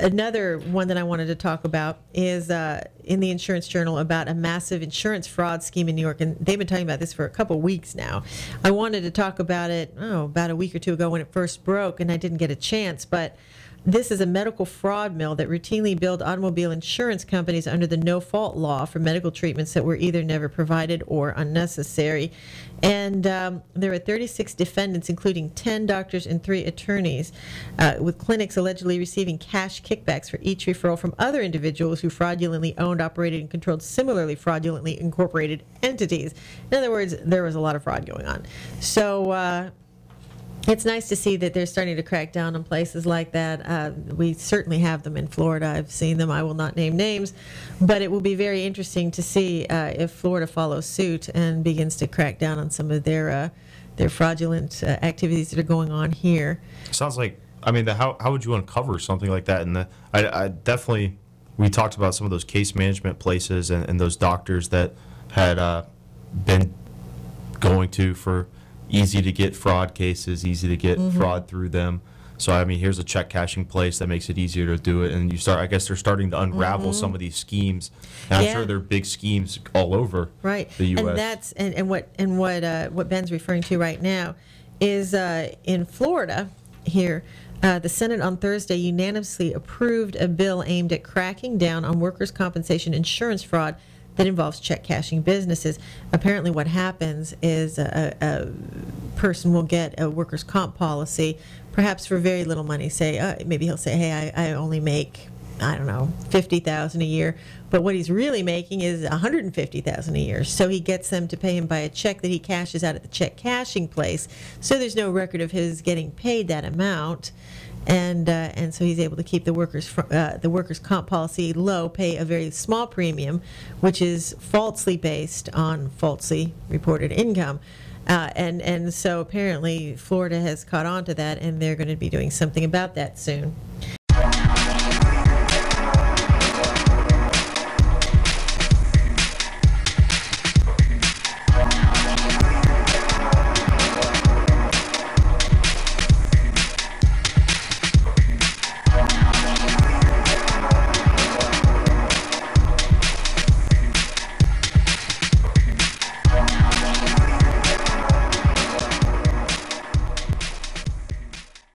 Another one that I wanted to talk about is in the Insurance Journal about a massive insurance fraud scheme in New York, and they've been talking about this for a couple weeks now. I wanted to talk about it about a week or two ago when it first broke, and I didn't get a chance, but this is a medical fraud mill that routinely billed automobile insurance companies under the no-fault law for medical treatments that were either never provided or unnecessary. And there were 36 defendants, including 10 doctors and 3 attorneys, with clinics allegedly receiving cash kickbacks for each referral from other individuals who fraudulently owned, operated, and controlled similarly incorporated entities. In other words, there was a lot of fraud going on. So it's nice to see that they're starting to crack down on places like that. We certainly have them in Florida. I've seen them. I will not name names, but it will be very interesting to see if Florida follows suit and begins to crack down on some of their fraudulent activities that are going on here. Sounds like, I mean, how would you uncover something like that? And I definitely, we talked about some of those case management places and those doctors that had been going to for easy to get fraud cases, easy to get fraud through them. So, I mean, here's a check cashing place that makes it easier to do it. And I guess they're starting to unravel some of these schemes. And I'm sure there are big schemes all over the U.S. And that's, and what Ben's referring to right now is in Florida here, the Senate on Thursday unanimously approved a bill aimed at cracking down on workers' compensation insurance fraud that involves check cashing businesses. Apparently what happens is a person will get a workers' comp policy, perhaps for very little money. Maybe he'll say, hey, I only make, I don't know, $50,000 a year, but what he's really making is $150,000 a year. So he gets them to pay him by a check that he cashes out at the check cashing place. So there's no record of his getting paid that amount. And so he's able to keep the workers' comp policy low, pay a very small premium, which is falsely based on falsely reported income. And so apparently Florida has caught on to that, and they're going to be doing something about that soon.